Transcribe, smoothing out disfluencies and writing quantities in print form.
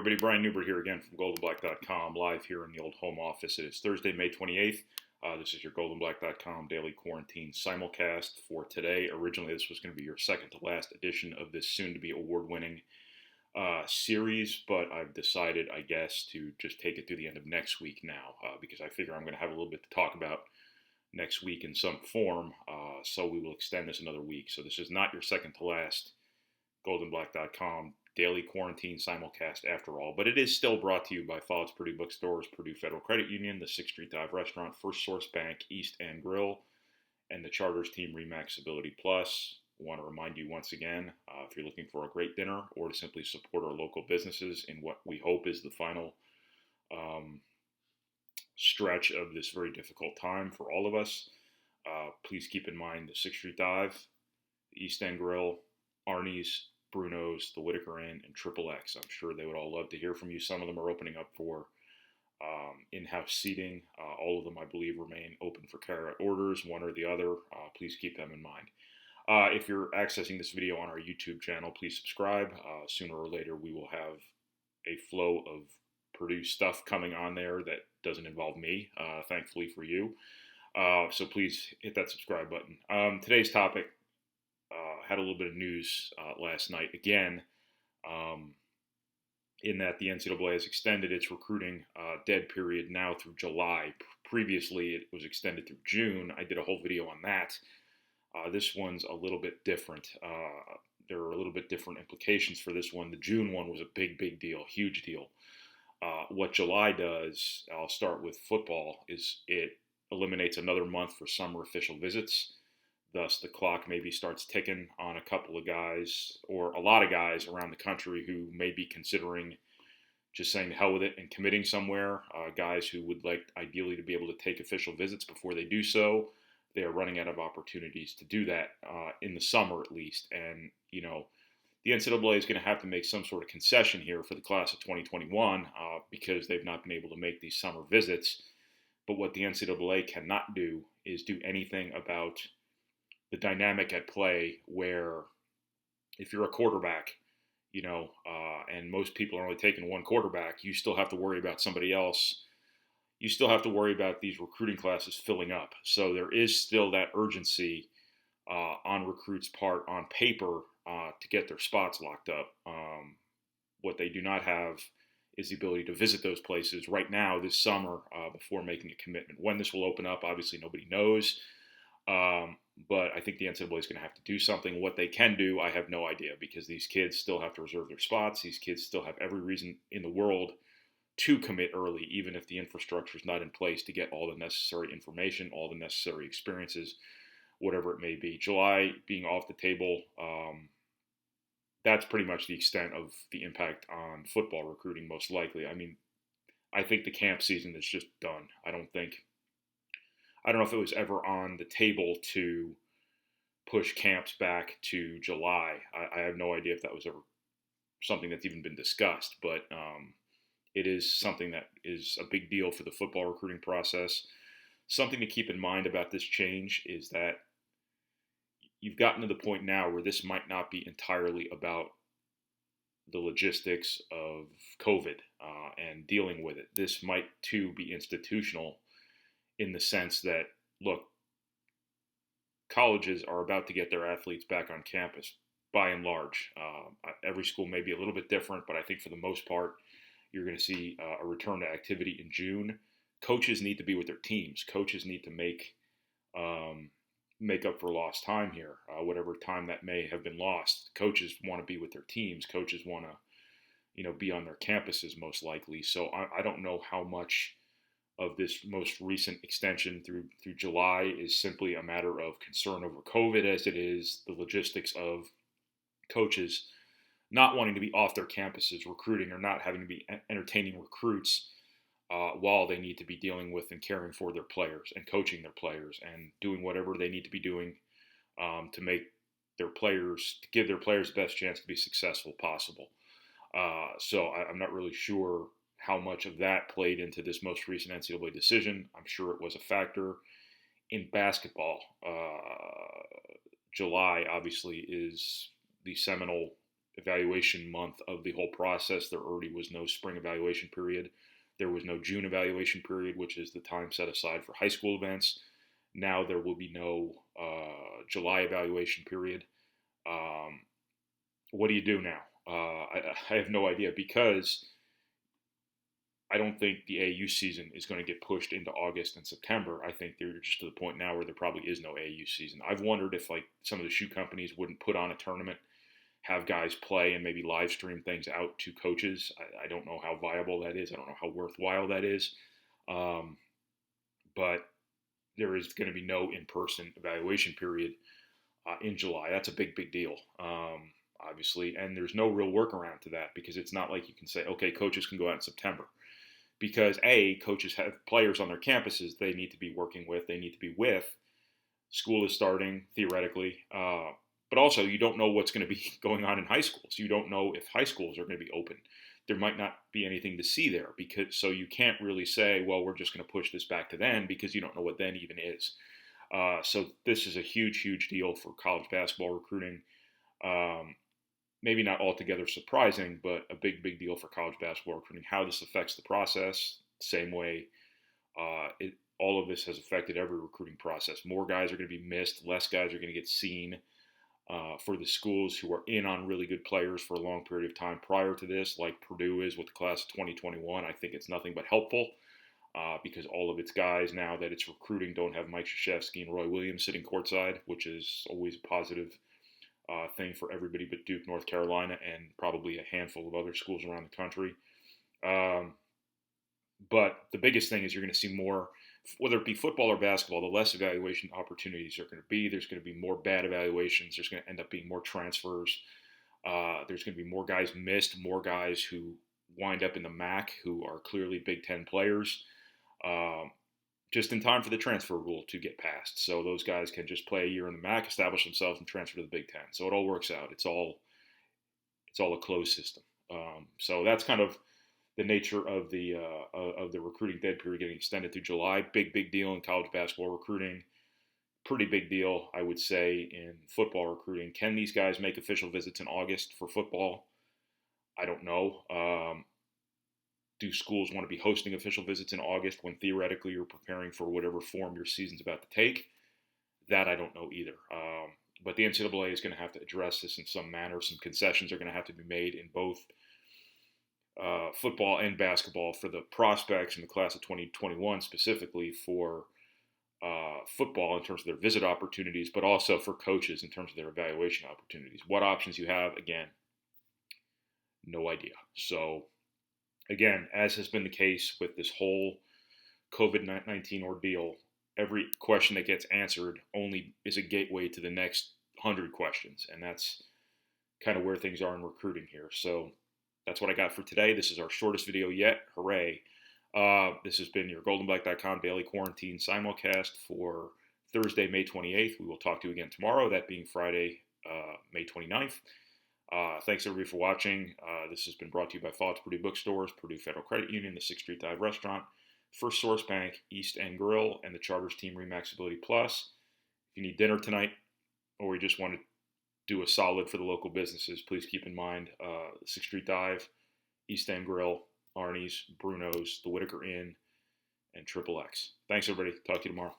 everybody. Brian Neubert here again from goldenblack.com, live here in the old home office. It is Thursday, May 28th. This is your goldenblack.com Daily Quarantine Simulcast for today. Originally, this was going to be your second to last edition of this soon-to-be award-winning series, but I've decided, I guess, to just take it through the end of next week now, because I figure I'm going to have a little bit to talk about next week in some form, so we will extend this another week. So this is not your second to last goldenblack.com Daily Quarantine Simulcast after all, but it is still brought to you by Follett's Purdue Bookstores, Purdue Federal Credit Union, the 6th Street Dive Restaurant, First Source Bank, East End Grill, and the Charters Team Remax Ability Plus. I want to remind you once again, if you're looking for a great dinner or to simply support our local businesses in what we hope is the final stretch of this very difficult time for all of us, please keep in mind the 6th Street Dive, the East End Grill, Arnie's, Bruno's, the Whitaker Inn, and Triple X. I'm sure they would all love to hear from you. Some of them are opening up for in-house seating. All of them, I believe, remain open for carryout orders, one or the other. Please keep them in mind. If you're accessing this video on our YouTube channel, please subscribe. Sooner or later, we will have a flow of Purdue stuff coming on there that doesn't involve me, thankfully for you. So please hit that subscribe button. Today's topic, had a little bit of news last night again, in that the NCAA has extended its recruiting dead period now through July. Previously, it was extended through June. I did a whole video on that. This one's a little bit different. There are a little bit different implications for this one. The June one was a big deal, huge deal. What July does, I'll start with football, is it eliminates another month for summer official visits. Thus, the clock maybe starts ticking on a couple of guys, or a lot of guys around the country who may be considering just saying the hell with it and committing somewhere. Guys who would like ideally to be able to take official visits before they do so. They are running out of opportunities to do that in the summer at least. And, you know, the NCAA is going to have to make some sort of concession here for the class of 2021 because they've not been able to make these summer visits. But what the NCAA cannot do is do anything about the dynamic at play where if you're a quarterback, you know, and most people are only taking one quarterback, you still have to worry about somebody else. You still have to worry about these recruiting classes filling up. So there is still that urgency on recruits' part on paper to get their spots locked up. What they do not have is the ability to visit those places right now this summer before making a commitment. When this will open up, obviously nobody knows. But I think the NCAA is going to have to do something. What they can do, I have no idea, because these kids still have to reserve their spots. These kids still have every reason in the world to commit early, even if the infrastructure is not in place to get all the necessary information, all the necessary experiences, whatever it may be. July being off the table, that's pretty much the extent of the impact on football recruiting, most likely. I mean, I think the camp season is just done. I don't know if it was ever on the table to push camps back to July. I have no idea if that was ever something that's even been discussed, but it is something that is a big deal for the football recruiting process. Something to keep in mind about this change is that you've gotten to the point now where this might not be entirely about the logistics of COVID and dealing with it. This might, too, be institutional in the sense that, look, colleges are about to get their athletes back on campus, by and large. Every school may be a little bit different, but I think for the most part, you're going to see a return to activity in June. Coaches need to be with their teams. Coaches need to make up for lost time here, whatever time that may have been lost. Coaches want to be with their teams. Coaches want to, be on their campuses most likely. So I don't know how much of this most recent extension through July is simply a matter of concern over COVID as it is the logistics of coaches not wanting to be off their campuses recruiting or not having to be entertaining recruits while they need to be dealing with and caring for their players and coaching their players and doing whatever they need to be doing to make their players, to give their players the best chance to be successful possible. So I'm not really sure how much of that played into this most recent NCAA decision. I'm sure it was a factor. In basketball, July obviously is the seminal evaluation month of the whole process. There already was no spring evaluation period. There was no June evaluation period, which is the time set aside for high school events. Now there will be no July evaluation period. What do you do now? I have no idea, because I don't think the AAU season is going to get pushed into August and September. I think they're just to the point now where there probably is no AAU season. I've wondered if like some of the shoe companies wouldn't put on a tournament, have guys play, and maybe live stream things out to coaches. I don't know how viable that is. I don't know how worthwhile that is. But there is going to be no in-person evaluation period in July. That's a big, big deal, obviously. And there's no real workaround to that, because it's not like you can say, okay, coaches can go out in September. Because coaches have players on their campuses they need to be working with, they need to be with. School is starting, theoretically. But also, you don't know what's going to be going on in high schools. You don't know if high schools are going to be open. There might not be anything to see there, so you can't really say, well, we're just going to push this back to then, because you don't know what then even is. So this is a huge, huge deal for college basketball recruiting. Maybe not altogether surprising, but a big, big deal for college basketball recruiting. How this affects the process, same way all of this has affected every recruiting process. More guys are going to be missed. Less guys are going to get seen. For the schools who are in on really good players for a long period of time prior to this, like Purdue is with the class of 2021, I think it's nothing but helpful, because all of its guys now that it's recruiting don't have Mike Krzyzewski and Roy Williams sitting courtside, which is always a positive thing for everybody but Duke, North Carolina, and probably a handful of other schools around the country. But the biggest thing is you're going to see more, whether it be football or basketball, the less evaluation opportunities are going to be. There's going to be more bad evaluations. There's going to end up being more transfers. There's going to be more guys missed, more guys who wind up in the MAC who are clearly Big Ten players, just in time for the transfer rule to get passed. So those guys can just play a year in the MAC, establish themselves, and transfer to the Big Ten. So it all works out. It's all a closed system. So that's kind of the nature of the recruiting dead period getting extended through July. Big, big deal in college basketball recruiting. Pretty big deal, I would say, in football recruiting. Can these guys make official visits in August for football? I don't know. Do schools want to be hosting official visits in August when theoretically you're preparing for whatever form your season's about to take? That I don't know either. But the NCAA is going to have to address this in some manner. Some concessions are going to have to be made in both football and basketball for the prospects in the class of 2021, specifically for football in terms of their visit opportunities, but also for coaches in terms of their evaluation opportunities. What options you have, again, no idea. So, again, as has been the case with this whole COVID-19 ordeal, every question that gets answered only is a gateway to the next 100 questions, and that's kind of where things are in recruiting here. So that's what I got for today. This is our shortest video yet. Hooray. This has been your goldenblack.com Daily Quarantine Simulcast for Thursday, May 28th. We will talk to you again tomorrow, that being Friday, May 29th. Thanks, everybody, for watching. This has been brought to you by Fox Purdue Bookstores, Purdue Federal Credit Union, the 6th Street Dive Restaurant, First Source Bank, East End Grill, and the Charters Team Remax Ability Plus. If you need dinner tonight, or you just want to do a solid for the local businesses, please keep in mind the 6th Street Dive, East End Grill, Arnie's, Bruno's, the Whitaker Inn, and Triple X. Thanks, everybody. Talk to you tomorrow.